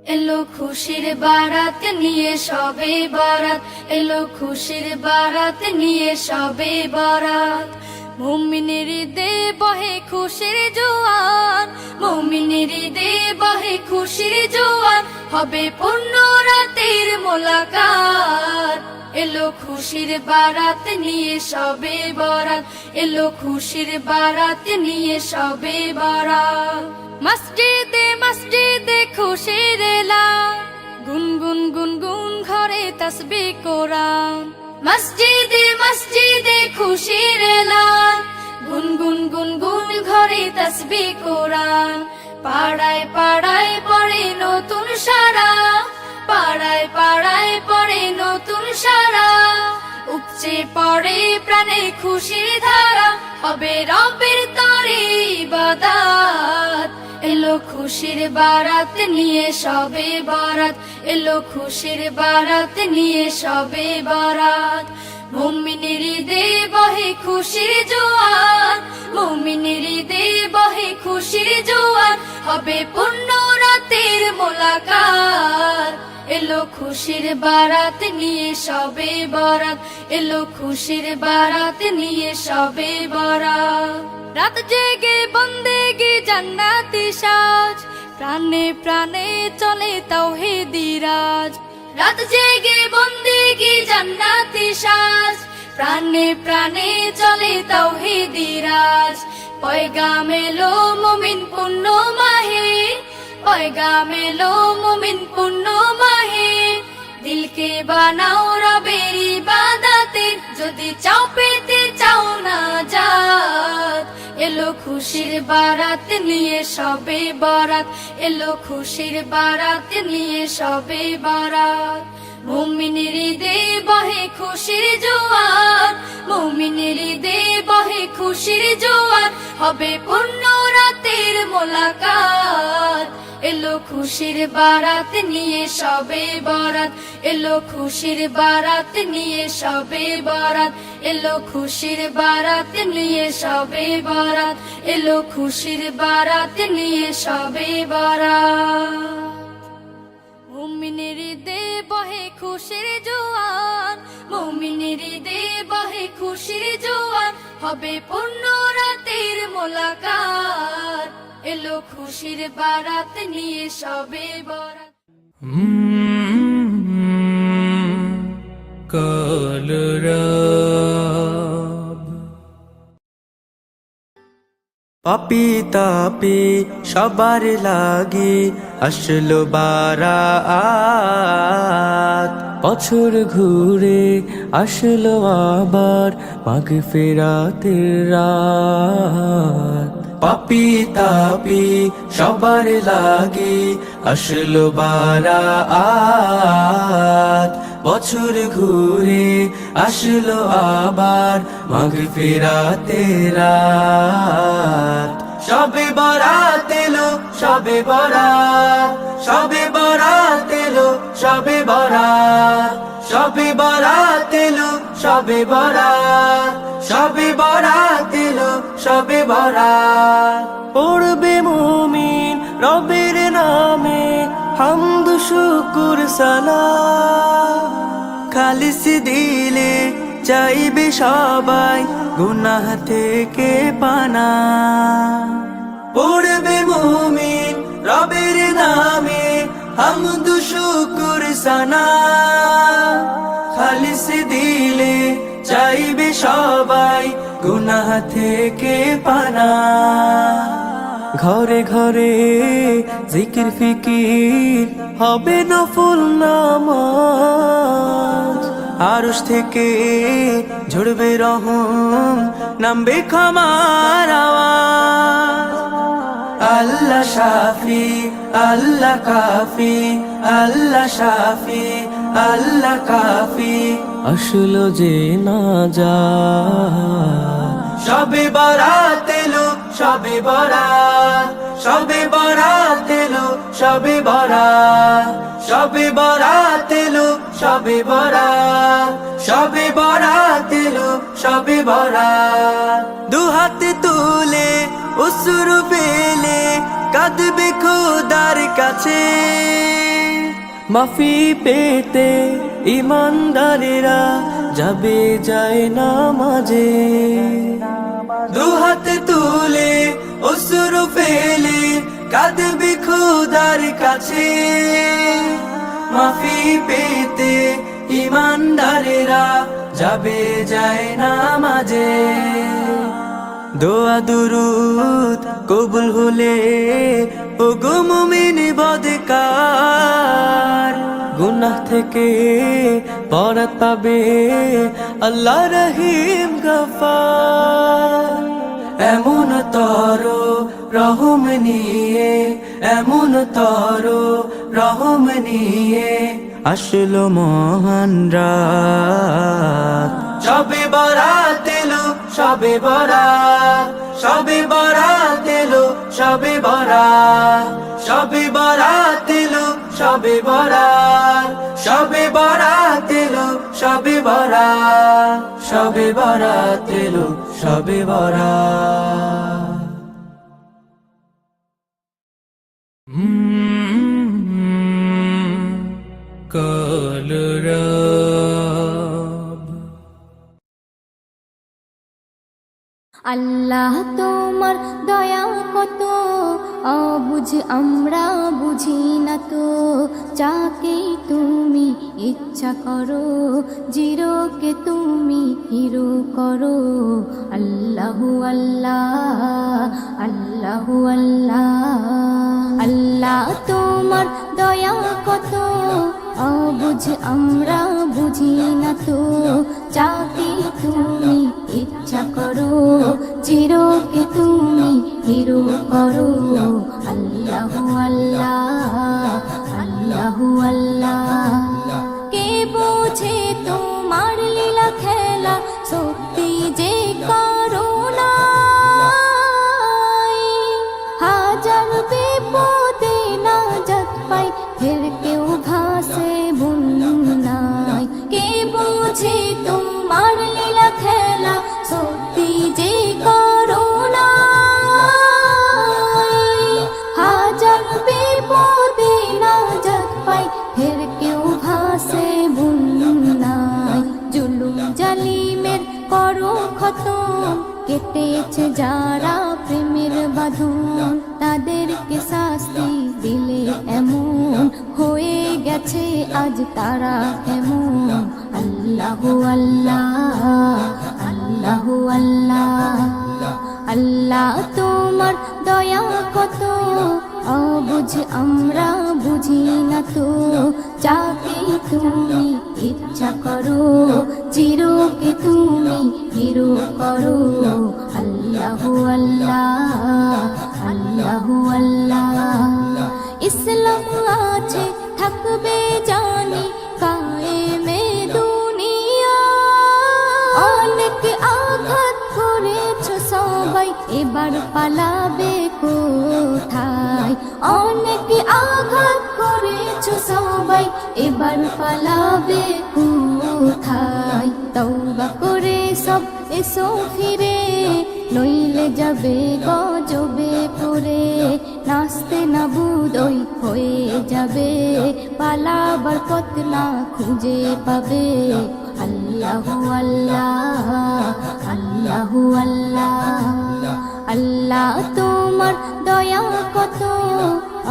এলো খুশির বারাত নিয়ে সবে বরাত, এলো খুশির বারাত নিয়ে সবে বরাত। মুমিনের হৃদে বহে খুশির জোয়ার, মুমিনের হৃদে বহে খুশির জোয়ার, হবে পূর্ণ রাতের মোলাকাত। এলো খুশির বারাত নিয়ে সবে বরাত, এলো খুশির বারাত নিয়ে সবে বরাত। মসজিদে মসজিদে খুশির এলান, গুনগুন গুনগুন ঘরে তাসবিহ কোরআন। মসজিদে মসজিদে খুশির এলান, গুনগুন গুনগুন ঘরে তাসবিহ কোরআন। পাড়ায় পাড়ায় পড়ে নতুন সারা, পাড়ায় পাড়ায় পড়ে নতুন সারা। উপচে পড়ে প্রাণে খুশির ধারা, হবে রবের তরে ইবাদত। এলো খুশির বারাত নিয়ে সবে বরাত, এলো খুশির বারাত নিয়ে সবে বরাত। মুমিনের হৃদে বহে খুশির জোয়ার, মুমিনের হৃদে বহে খুশির জোয়ার, হবে পূর্ণ রাতের মোলাকাত। এলো খুশির বারাত নিয়ে সবে বরাত, এলো খুশির বারাত নিয়ে সবে বরাত। রাত জেগে বন্দেগি জান্নাতি সাজ, প্রাণে প্রাণে চলে তাওহীদি রাজ। রাত জেগে বন্দেগি জান্নাতি সাজ, প্রাণে প্রাণে চলে তাওহীদি রাজ। পয়গাম এলো মুমিন পূর্ণ মাহে, পয়গাম এলো মুমিন পূর্ণ মাহে। দিলকে বানাও রবের ইবাদতে, যদি চাও পেতে চাও না জাত। এলো খুশির বারাত নিয়ে সবে বরাত, এলো খুশির বারাত নিয়ে সবে বরাত। মুমিনের হৃদে বহে খুশির জোয়ার, মুমিনের হৃদে বহে খুশির জোয়ার, হবে পূর্ণ রাতের মোলাকাত। এলো খুশির বারাত নিয়ে সবে বরাত, এলো খুশির বারাত নিয়ে সবে বরাত, এলো খুশির বারাত নিয়ে সবে বরাত, এলো খুশির বারাত নিয়ে সবে বরাত। মুমিনের হৃদে বহে খুশির জোয়ার, মুমিনের হৃদে বহে খুশির জোয়ার, হবে পূর্ণ রাতের মোলাকাত। এলো খুশির বারাত নিয়ে সবে বরাত। পাপি তাপি সবার লাগি আসলো বারাত। বছর ঘুরে আসলো আবার মাগফিরাতের রাত। পাপি তাপি সবার লাগি আসলো বারাত। বছর ঘুরে আসলো আবার মাগফিরাতের রাত। সবে বরাত এলো সবে বরাত, সবে বরাত এলো সবে বরাত, সবে বরাত এলো সবে বরাত, সবে বরাত এলো সবে বরাত। পড়বে মুমিন রবের নামে হামদ শুকুর সালাত। খালিস দিলে চাইবে সবাই গুনাহ থেকে পানা। পড়বে মুমিন রবের নামে হামদ শুকুর সানা। খালিস দিলে চাইবে সবাই গুনাহ থেকে পানা। ঘরে ঘরে জিকির ফিকির হবে নফল নামাজ। আরশ থেকে ঝরবে রহম নামবে ক্ষমার আওয়াজ। আল্লাহ শাফি আল্লাহ কাফি, আল্লাহ শাফি আল্লাহ কাফি, আসলো যে নাজাত। সবে বরাত এলো সবে বরাত, সবে বরাত এলো সবে বরাত, সবে বরাত এলো সবে বরাত, সবে বরাত এলো সবে বরাত। দুহাতে তুলে অশ্রু ফেলে কাঁদবে খোদার কাছে। মাফি পেতে ইমানদারেরা যাবে যায় নামাজে। দুহাত তুলে অশ্রু ফেলে কাঁদবে খোদার কাছে, মাফি পেতে ইমানদারেরা যাবে যায় নামাজে। দোয়া দুরুদ কবুল হলে ও গো মুমিন বদকার, গুনাহ থেকে পরাত পাবে আল্লাহ রহিম গফার। এমন তর রহম নিয়ে, এমন তর রহম নিয়ে আসলো মহান রাত। সবে বরাত এলো, সবে বরাত, সবে বরাত এলো, সবে বরাত, সবে বরাত এলো, সবে বরাত, সবে বরাত এলো, সবে বরাত, সবে বরাত এলো, সবে বরাত। আল্লাহ তোমার দয়া কত অবুঝ আমরা বুঝি না তো, যাকে তুমি ইচ্ছা করো জিরোকে তুমি হিরো করো। আল্লাহু আল্লাহ, আল্লাহু আল্লাহ। আল্লাহ তোমার দয়া কত অবুঝ আমরা বুঝি না তো, যাকে তুমি ইচ্ছা করো চিরকে তুমি হিরো করো। আল্লাহু আল্লাহ, আল্লাহু আল্লাহ। কে বোঝে তোমার লীলা খেলা, সত্যি যে করুণা। হাজার বিপদে নাজাত পাই, ফের কেউ ভাসে বন্যায়। কে বোঝে তোমার লীলা খেলা, সত্যি যে করুণা। হাজার বিপদে নাজাত পাই, ফের কেউ ভাসে বন্যায়। জুলুম জালিমের করো খতম, কেটেছে যারা প্রেমের বাঁধন। তাদেরকে শাস্তি দিলে এমন হয়ে গেছে আজ তারা কেমন। আল্লাহু আল্লাহ, আল্লাহু আল্লাহ। আল্লাহ তোমার দয়া কত অবুঝ আমরা বুঝি না তো, যাকে তুমি ইচ্ছা করো চিরকে তুমি হিরো করো। আল্লাহু আল্লাহ, আল্লাহু আল্লাহ। ইসলাম আছে থাকবে জানি কায়েমে দুনিয়া। অনেক আঘাত করেছো সবাই, এবার পালাবে কোথায়। অনেক আঘাত করেছো সবাই, এবার পালাবে কোথায়। তওবা করে সব এসো ফিরে, নইলে যাবে গজবে পড়ে। নাচতে না বুদই হয়ে যাবে, পালাবার পথ না খুঁজে পাবে। আল্লাহু আল্লাহ, আল্লাহু আল্লাহ। আল্লাহ তোমার দয়া কত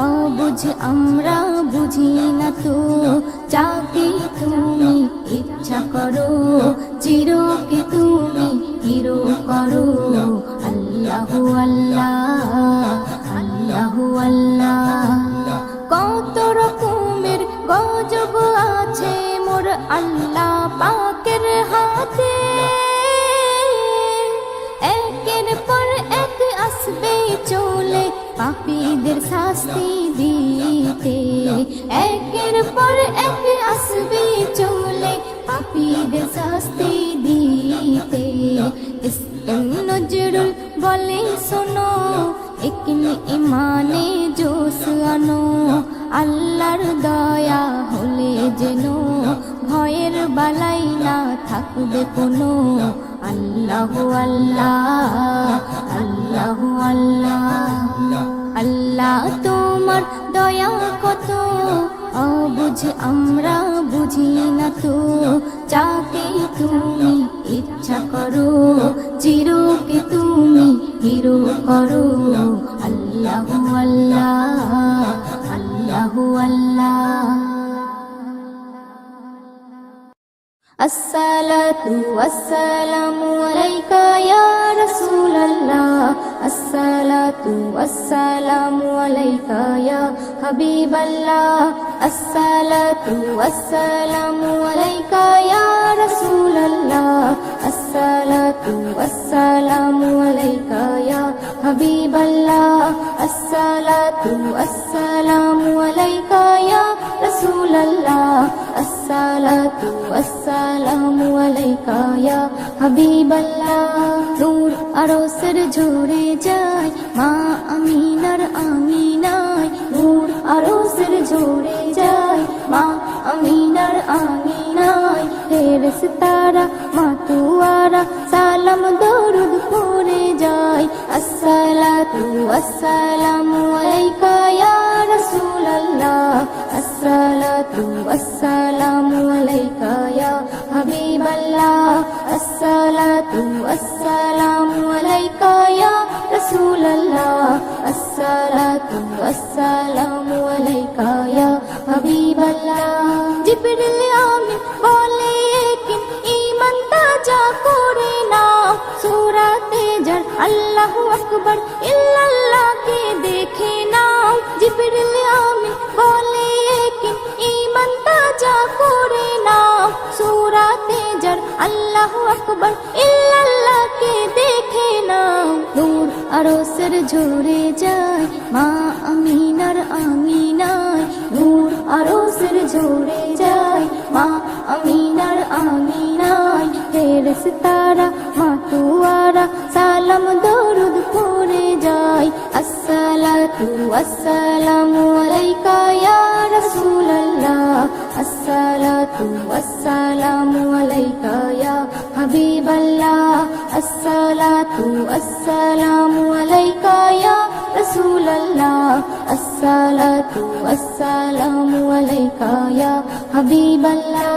অবুঝ আমরা বুঝি না তো, যাকে তুমি ইচ্ছা করো চিরকে তুমি হিরো করো। আল্লাহু আল্লাহ, আল্লাহু আল্লাহ। কত রকমের গজব আছে মোর আল্লাহ পাকের হাতে। একের পর এক আসবে চলে পাপীদের শাস্তি দিতে। একের পর এক আসবে চলে পাপীদের শাস্তি দিতে। নজরুল বলে শোনো, একনি ইমানে জোশ আনো। আল্লাহর দয়া হলে যেন ভয়ের বালাই না থাকবে কোনো। আল্লাহু আল্লাহ, আল্লাহু আল্লাহ। আল্লাহ তোমার দয়া কত অবুঝ বুঝ আমরা বুঝি না তো, যাকে তুমি ইচ্ছা করো চিরকে তুমি হিরো করো। আল্লাহু আল্লাহ, আল্লাহু আল্লাহ। আসসালাতু ওয়াসসালামু আলাইকা ইয়া রাসূলাল্লাহ, আসসালাতু ওয়াসসালামু আলাইকা ইয়া হাবিবাল্লাহ, আসসালাতু ওয়াসসালামু আলাইকা ইয়া রাসূলাল্লাহ, আসসালাতু ওয়াসসালামু আলাইকা ইয়া হাবিবাল্লাহ, আসসালাতু ওয়াসসালামু আলাইকা ইয়া রাসূলাল্লাহ, আসসালাতু ওয়াসসালামু আলাইকা ইয়া হাবিবাল্লাহ। নূর আরশের ঝরে যায় মা আমিনার আমিনায়, নূর আরশের ঝরে যায় মা আমিনার আমিনায়। ফেরেশতারা মাতুয়ারা সালাম দরুদ পড়ে যায়। আসসালাতু ওয়াসসালামু আলাইকা ইয়া রাসূলাল্লাহ, আসসালাতু ওয়াসসালামু আলাইকা ইয়া হাবিবাল্লাহ, আসসালাতু ওয়াসসালামু আলাইকা ইয়া রাসূলাল্লাহ, আসসালাতু ওয়াসসালামু আলাইকা ইয়া হাবিবাল্লাহ। জিবরিল আমিন বলে কি ঈমান তাজা করে নাও, সূরাতে যার আল্লাহু আকবার ইল্লাল্লাহকে দেখে নাও। জিবরিল আমিন বলে কি ঈমান তাজা করে নাও, সূরাতে যার আল্লাহু আকবার ইল্লাল্লাহকে দেখে নাও। নূর আরশের ঝরে যায় মা আমিনার আমিনায়, নূর আরশের ঝরে যায় মা আমিনার আমিনায়। ফেরেশতারা মাতুয়ারা সালাম দরুদ পড়ে যায়। আসসালাতু ওয়াসসালামু আলাইকা ইয়া রাসূলাল্লাহ, আসসালাতু ওয়াসসালামু আলাইকা ইয়া হাবিবাল্লাহ, আসসালাতু ওয়াসসালামু আলাইকা ইয়া রাসূলাল্লাহ, আসসালাতু ওয়াসসালামু আলাইকা ইয়া হাবিবাল্লাহ।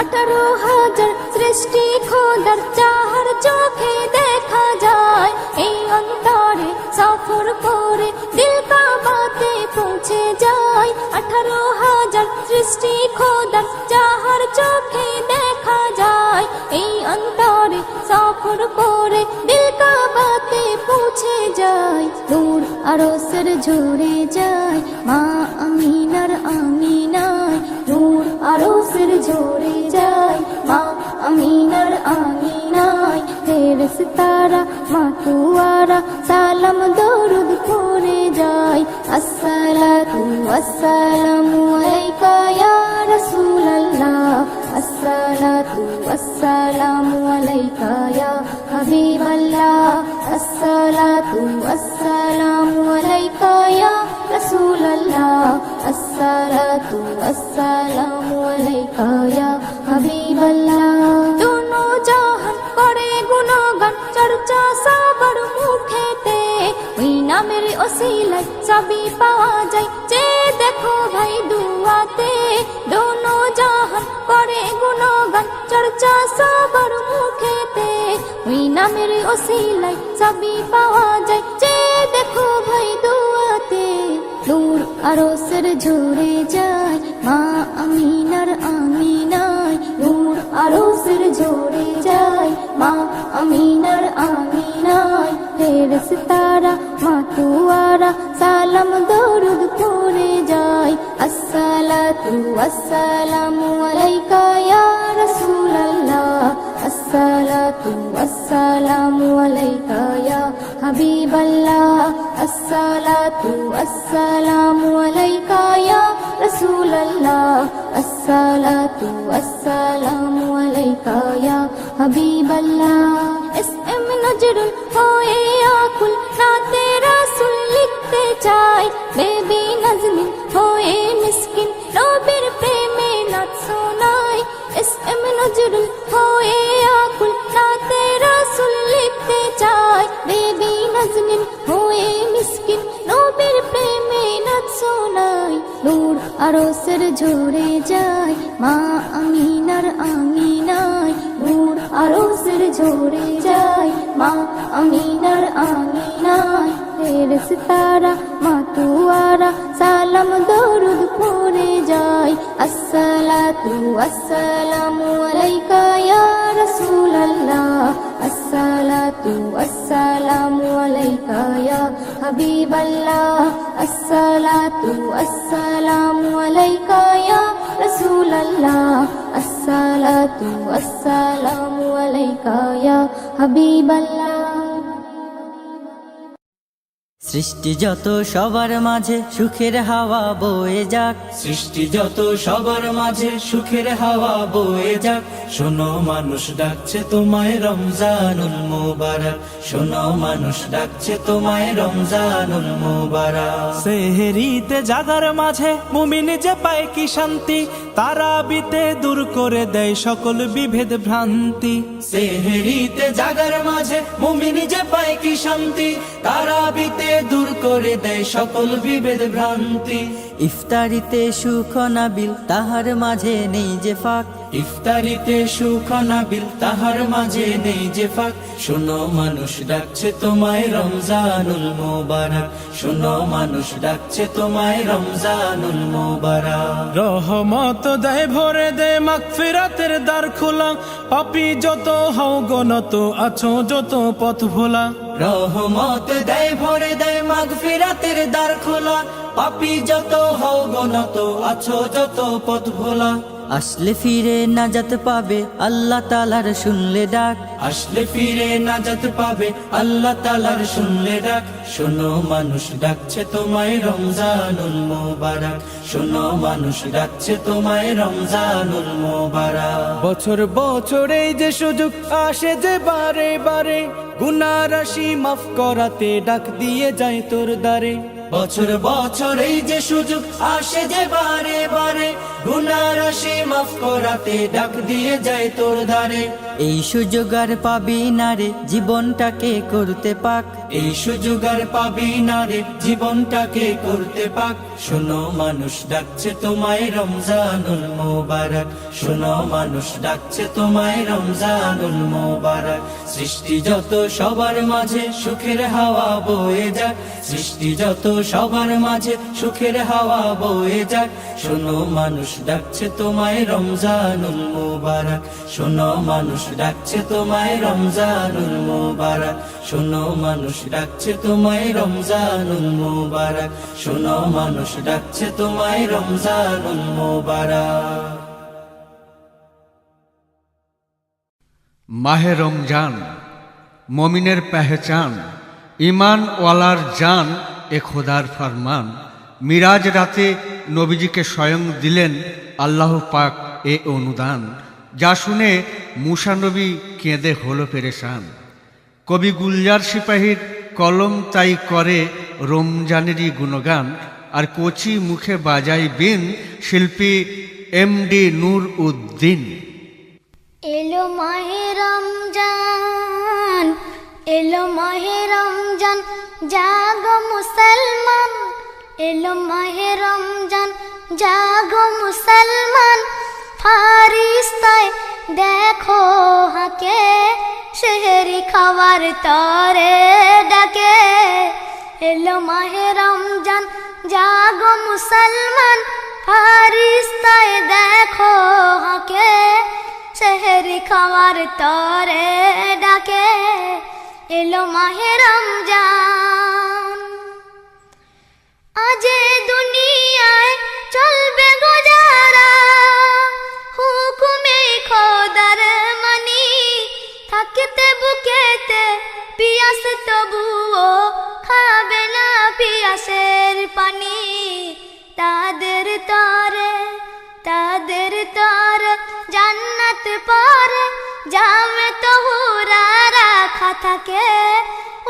18,000 সৃষ্টি খোদার চাহার চোখে দেখা যায়, এই অন্তরে সফর করে দিল কাবাতে পৌঁছে যায়। 18,000 সৃষ্টি খোদার চাহার চোখে দেখা যায়, এই অন্তরে সফর করে দিল কাবাতে পৌঁছে যায়। নূর আরশের ঝরে যায় মা আমিনার আমিনায়, নূর আরশের ঝরে যায় মা আমিনার আমিনায়। ফেরেশতারা মাতুয়ারা সালাম দরুদ পড়ে যায়। আসসালাতু ওয়াসসালামু আলাইকা ইয়া রাসূলাল্লাহ, আসসালাতু ওয়াসসালামু আলাইকা ইয়া হাবিবাল্লাহ, আসসালাতু ওয়াসসালামু আলাইকা ইয়া রাসূলাল্লাহ, আসসালাতু ওয়াসসালামু আলাইকা ইয়া হাবিবাল্লাহ। দোনো জাহান করে গুণগান চর্চা সবার মুখেতে, ওই নামের ওসিলায় সবই পাওয়া যায় যে দেখো ভাই দুয়াতে। দোনো জাহান করে গুণগান চর্চা সবার মুখেতে, ওই নামের ওসিলায় সবই পাওয়া যায় যে দেখো ভাই দুয়াতে। নূর আরশের ঝরে যায় মা আমিনার আমিনায়, নূর আরশের ঝরে যায় মা আমিনার আমিনায়। ফেরেশতারা মাতুয়ারা সালাম দরুদ পড়ে যায়। আসসালাতু ওয়াসসালামু আলাইকা ইয়া রাসূলাল্লাহ, আসসালাতু ওয়াসসালামু আলাইকা ইয়া হাবিবাল্লাহ, আসসালাতু ওয়াসসালামু আলাইকা ইয়া রাসূলাল্লাহ, আসসালাতু ওয়াসসালামু আলাইকা ইয়া হাবিবাল্লাহ। এসএম নজরুল হয়ে আকুল নাতে রাসূল লিখতে চাই, বেবি নাজনীন হয়ে মিসকিন নবীর প্রেমে নাচ শোনাই। এসএম নজরুল হয়ে আকুল নাতে রাসূল লিখতে চাই, বেবি নাজনীন হয়ে মিসকিন নবীর প্রেমে নাচ শোনাই। নূর আরশের ঝরে যায় মা আমিনার আঙিনায়, নূর আরশের ঝরে যায় মা আমিনার আঙিনায়। ফেরেশতারা মাতুয়ারা সালাম দরুদ পড়ে যায়, আসসালাতু আসসালামু আলাইকা ইয়া রাসূলাল্লাহ, আসসালাতু আসসালামু আলাইকা ইয়া হাবিবাল্লাহ, আসসালাতু আসসালামু আলাইকা ইয়া রাসূলাল্লাহ, আসসালাতু আসসালামু আলাইকা ইয়া হাবিবাল্লাহ। সৃষ্টি যত সবার মাঝে সুখের হাওয়া বয়ে যাক, সৃষ্টি যত সবার মাঝে সুখের হাওয়া বয়ে যাক। শোনো মানুষ ডাকছে তোমায় রমজানুল মুবারক, শোনো মানুষ ডাকছে তোমায় রমজানুল মুবারক। সেহরিতে জাগার মাঝে মুমিন যে পায় কি শান্তি, তারাবিতে দূর করে দেয় সকল বিভেদ ভ্রান্তি। সেহরিতে জাগার মাঝে মুমিন যে পায় কি শান্তি, তারাবিতে দূর করে দেয় সকল বিভেদ ভ্রান্তি। ইফতারিতে সুখ নাবিল তাহার মাঝে নেই যে ফাঁক, ইফতারিতে সুখ নাবিল তাহার মাঝে নেই যে ফাঁক। শোনো মানুষ ডাকছে তোমায় রমজানুল মুবারক, শোনো মানুষ ডাকছে তোমায় রমজানুল মুবারক। রহমত দেয় ভরে দেয় মাগফিরাতের দ্বার খোলা, পাপী যত হও গনত আছো যত পথ ভোলা। রহমত দেয় ভরে দেয় মাগফিরাতের দ্বার খোলা, পাপী যত হও গনত আছো যত পথ ভোলা। আসলে ফিরে নাজাত পাবে আল্লাহ তাআলার শুনলে ডাক, আসলে ফিরে নাজাত পাবে আল্লাহ তাআলার শুনলে ডাক। শোনো মানুষ ডাকছে তোমায় রমজানুল মুবারক, শোনো মানুষ ডাকছে তোমায় রমজানুল মুবারক। বছর বছর এই যে সুযোগ আসে যে বারে বারে, গুনাহ রাশি মাফ করাতে ডাক দিয়ে যায় তোর দ্বারে। বছর বছর এই যে সুযোগ আসে যে বারে বারে, গুনাহ রাশি মাফ করাতে ডাক দিয়ে যায় তোর ধারে। এই সুযোগ আর পাবি না রে জীবনটাকে করতে পাক, এই সুযোগ আর পাবি না রে জীবনটাকে করতে পাক। শোনো মানুষ ডাকছে তোমায় রমজানুল মুবারক, শোনো মানুষ ডাকছে তোমায় রমজানুল মুবারক। সৃষ্টি যত সবার মাঝে সুখের হাওয়া বয়ে যাক, সৃষ্টি যত সবার মাঝে সুখের হাওয়া বয়ে যাক। শোনো মানুষ ডাকছে তোমায় রমজানুল মুবারক, শোনো মানুষ ডাকছে তোমায় রমজানুল মুবারক, শোনো মানুষ ডাকছে তোমায় রমজানুল মুবারক, শোনো মানুষ ডাকছে তোমায় রমজানুল মুবারক। মাহে রমজান মমিনের পেহচান, ইমান ওয়ালার জান এ খোদার ফরমান। মিরাজ রাতে নবীজিকে স্বয়ং দিলেন আল্লাহ পাক এ অনুদান, যা শুনে মুসা নবী কেঁদে হলো পেরেশান। কবি গুলজার সিপাহীর কলম তাই করে রমজানেরই গুণগান, আর কচি মুখে বাজাই বিন শিল্পী এমডি নূর উদ্দিন। এলো মাহে রমজান, এলো মাহে রমজান, জাগো মুসলমান, এলো মাহে রমজান, জাগো মুসলমান। ফারিস্তায় দেখো হাকে, সেহরি খাওয়ার তরে ডাকে। এলো মাহে রমজান, জাগো মুসলমান, ফারিস্তায় দেখো হাকে, সেহরি খাওয়ার তরে ডাকে। এলো মাহে রমজান, আজে দুনিয়ায় চলবে গুজারা, হুকুমে খোদার মানি। থাকতে বুকেতে পিয়াস তবুও খাবে না পিয়াসের পানি। তাদের তরে জান্নাত পারে জামে তহুরা রাখা থাকে।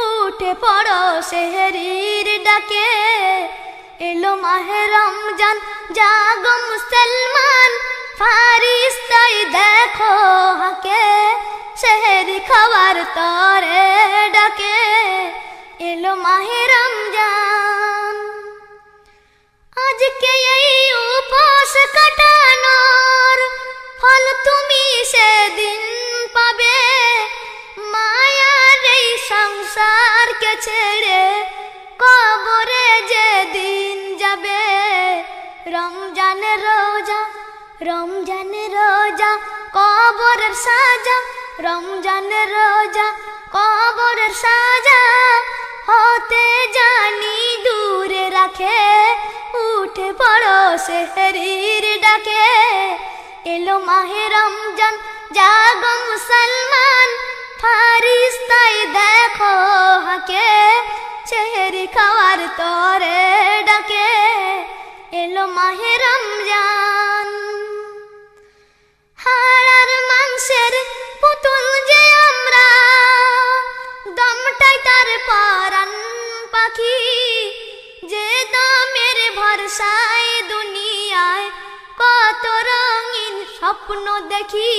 উঠে পড়ো সেহরির ডাকে। এলো মাহে রমজান, জাগো মুসলমান, ফারিস্তায় দেখো হাকে, সেহরি খাওয়ার তরে ডাকে। এলো মাহে রমজান, আজকে এই উপোস কাটানোর ফল তুমি সেদিন পাবে। মায়ার এই সংসারকে ছেড়ে কবরে যেদিন যাবে। রমজানের রোজা, রমজানের রোজা কবরের সাজা, রমজানের রোজা কবরের সাজা হতে জানি দূরে রাখে। উঠে পড়ো সেহরির ডাকে, এলো মাহে রমজান জাগো মুসলমান। ফারিস্তাই দেখো হাকে, সেহরি খাওয়ার তরে ডাকে। এলো মাহে রমজান। হাড়ার মাংসের পুতুল যে আমরা, দমটাই তার পরাণ পাখি। যে দমের ভরসায় দুনিয়ায় কত রঙিন স্বপ্ন দেখি।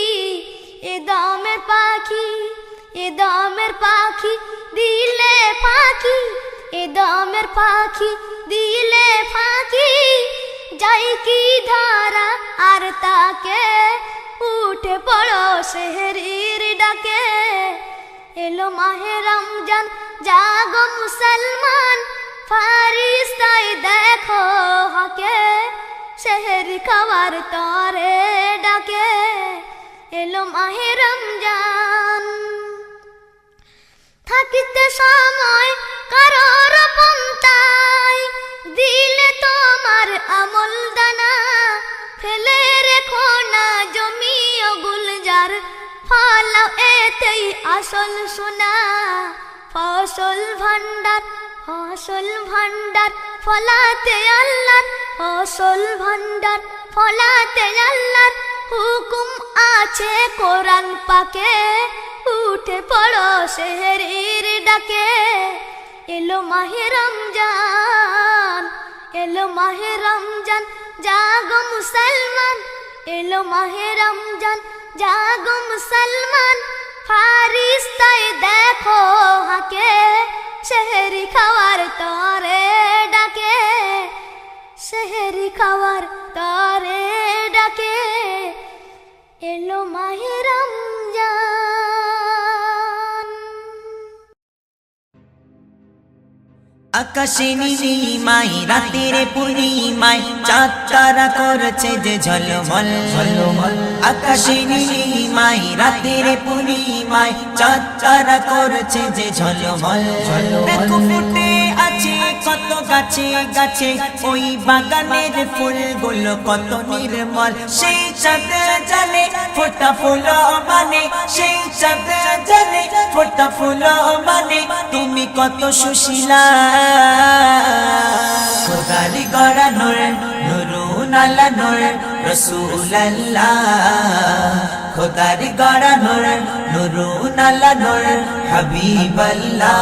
এ দমের পাখি, এ দমের পাখি দিলে পাখি, এ দমের পাখি দিলে ফাঁকি। যাই কি ধারা আর তাকে, উঠে পড়ো সেহরির ডাকে। এলো মাহে রমজান জাগো মুসলমান। ফারিস্তাই দেখো হাকে, সেহরি খাওয়ার তরে ডাকে। এলো মাহে রমজান। থাকিতে সময় কারোর পন্থায়, দিলে তোমার আমল দানা। ফেলে রেখো না জমিও গুলজার, ফলাও এতেই আসল সোনা। ফসল ভান্ডার, ফসল ভান্ডার ফলাতে আল্লাহর, ফসল ভান্ডার ফলাতে আল্লাহর হুকুম আছে কোরআন পাকে। উঠে পড়ো সেহরির ডাকে। এলো মাহে রমজান, এলো মাহে রমজান জাগো মুসলমান। এলো মাহে রমজান জাগো মুসলমান। ফারিস্তাই দেখো হাকে, সেহরি খাওয়ার তরে ডাকে। সেহরি খাওয়ার তরে ডাকে। এলো মাহে রমজান। আকাশে নীলিমায় রাতের পূর্ণিমায় চাঁদ তারা করছে যে ঝলমল ঝলমল। আকাশে নীলিমায় রাতের পূর্ণিমায় চাঁদ তারা করছে যে ঝলমল ঝলমল। দেখো ফুটে আছে কত গাছে গাছে, ওই বাগানের ফুলগুলো কত নির্মল। সেই চাঁদ জানে ফোটা ফুল মানে, সেই চাঁদ জানে ফোটা ফুল মানে। তুমি কত সুশীলা, খোদার গড়া নূর, নুরুন আলা নূর রাসূলুল্লাহ। খোদার গড়া নূর, নুরুন আলা নূর হাবিবাল্লাহ।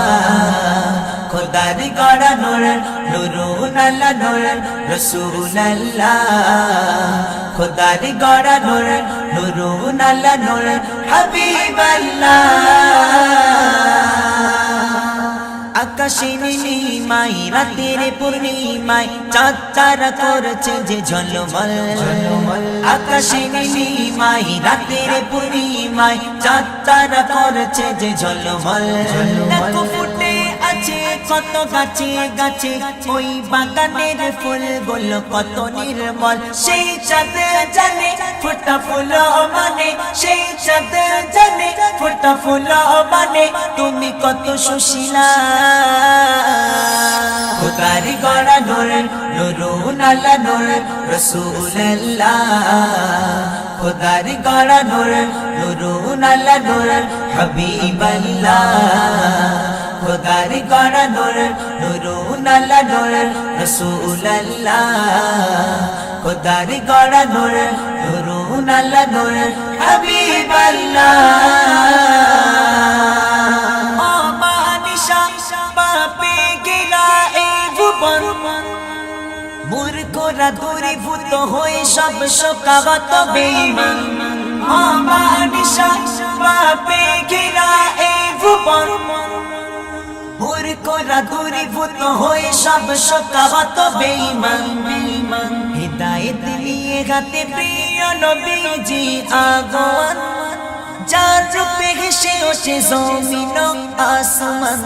খোদার গড়া নূর, নুরুন আলা নূর রাসূলুল্লাহ। খোদার গড়া নূর, নুরুন আলা নূর হাবিবাল্লাহ। আকাশে নীলিমায় রাতের পূর্ণিমায় চাঁদ তারা করছে যে ঝলমল ঝলমল। আকাশে নীলিমায় রাতের পূর্ণিমায় চাঁদ তারা করছে যে ঝলমল ঝলমল। দেখো ফুটে আছে কত গাছে গাছে, ওই বাগানের ফুলগুলো কত নির্মল। সেই চাঁদ জানে ফোটা ফুল মানে, সেই চাঁদ জানে ফোটা ফুল মানে। তুমি কত সুশীলা, খোদার গড়া নূর, নুরুন আলা নূর রাসূলুল্লাহ। খোদার গড়া নূর, নুরুন আলা নূর হাবিবাল্লাহ। খোদার গড়া নূর, নুরুন আলা নূর রাসূলুল্লাহ। খোদার গড়া নূর, নুরুন আলা নূর হাবিবাল্লাহ। মূর্খরা দূরীভূত হয়ে সব শোকাগত বেঈমান। অমানিসা পাপে ঘেরা এই ভুবন। মূর্খরা দূরীভূত হয়ে সব শোকাগত বেঈমান। হিদায়েত নিয়ে গাতে প্রিয় নবীজি আগমন যার রূপে হেসে ওঠে জমিন আসমান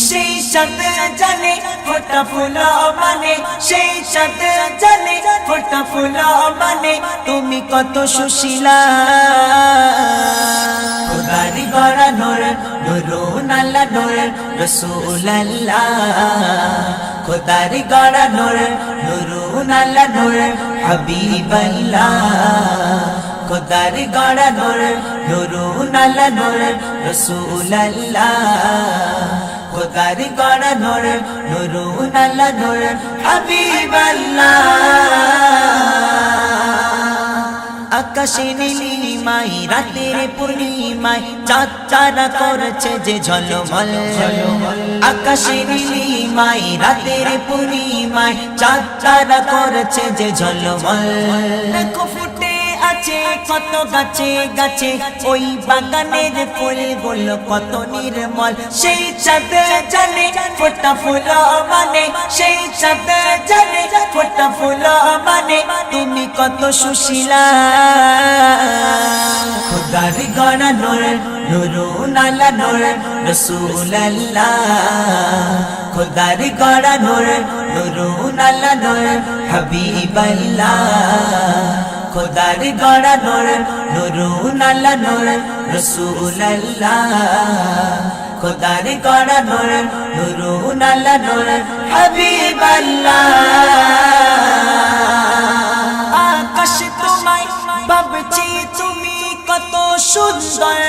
সেই চাঁদ জানে ফোটা ফুল মানে সেই চাঁদ জানে ফোটা ফুল মানে তুমি কত সুশীলা খোদার গড়া নূর নূরুন আল্লাহ নূর রাসূলুল্লাহ খোদার গড়া নূর নূরুন আল্লাহ নূর হাবিবাল্লাহ খোদার গড়া নূর নূরুন আল্লাহ নূর রাসূলুল্লাহ খোদার গড়া নূর নূরুন আল্লাহ নূর হাবিবাল্লাহ আকাশে নীলিমাই রাতের পূর্ণিমায় চাঁদ তারা করছে যে ঝলমল আকাশে নীলিমাই রাতের পূর্ণিমায় চাঁদ তারা করছে যে ঝলমল দেখো ফুটে আছে কত গাছে গাছে ওই বাগানের ফুলগুলো কত নির্মল সেই চাঁদ জানে ফোটা ফুল মানে সেই চাঁদ জানে ফোটা ফুল মানে তুমি কত সুশীলা খোদার গড়া নূর নূরুন আল্লাহ নূর রাসূলুল্লাহ খোদার গড়া নূর নূরুন আল্লাহ নূর হাবিবাল্লাহ খোদার গড়া নূর নূরুন আল্লাহ নূর রাসূলুল্লাহ খোদার গড়া নূর নূরুন আল্লাহ নূর হাবিবাল্লাহ আকাশ তোমায় ভাবছি তুমি কত সুন্দর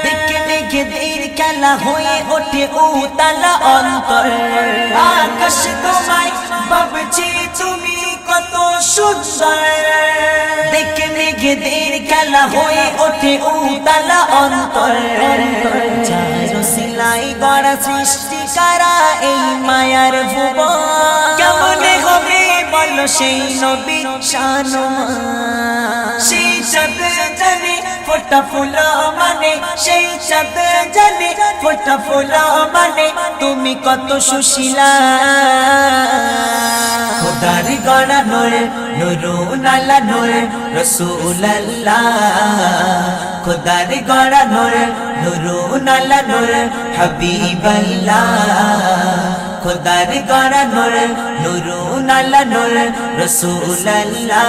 দেখে দেখে দের খেলা হয়ে ওঠে উতালা অন্তর আকাশ তোমায় ভাবছি তুমি কত সুন্দর দেখে দেখে দের খেলা হয়ে ওঠে উতালা অন্তর সিলাই গড়া সৃষ্টি করা এই মায়ার ভুবন কেমনে হবে বলো সেই নবী শানুমান সেই চাঁদ জানে ফোটা ফুল মানে সেই চাঁদ জানে ফোটা ফুল মানে তুমি কত সুশীলা খোদার গড়া নূর নূরুন আল্লাহ নূর রাসূলুল্লাহ খোদার গড়া নূর নূরুন আল্লাহ নূর হাবিবাল্লাহ খোদার গড়া নূর নূরুন আল্লাহ নূর রাসূলুল্লাহ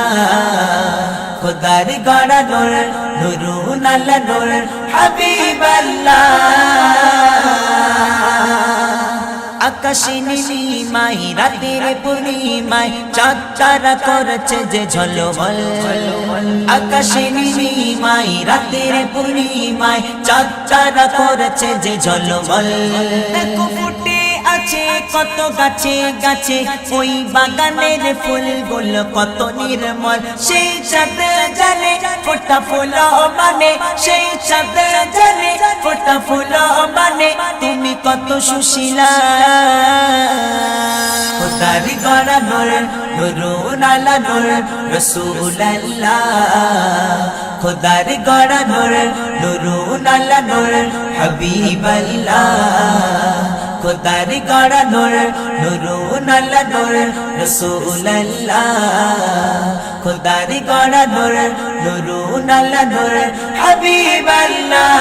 খোদার গড়া নূর নূরুন আল্লাহ নূর হাবিবাল্লাহ আকাশে নীলিমাই রাতের পূর্ণিমায় চাঁদ তারা করছে যে ঝলমল আকাশে নীলিমাই রাতের পূর্ণিমায় চাঁদ তারা করছে যে ঝলমল দেখো ফুটে আছে কত গাছে গাছে ওই বাগানের ফুলগুলো কত নির্মল সেই চাঁদ জানে ফোটা ফুল মানে সেই চাঁদ জানে ফোটা ফুল মানে তুমি কত সুশীলা খোদার গড়া নূর নূরুন আল্লাহ নূর রাসূলুল্লাহ খোদার গড়া নূর নূরুন আল্লাহ নূর হাবিবাল্লাহ খোদার গড়া নূর নূরুন আল্লাহ নূর রাসূলুল্লাহ খোদার গড়া নূর নূরুন আল্লাহ নূর হাবিবাল্লাহ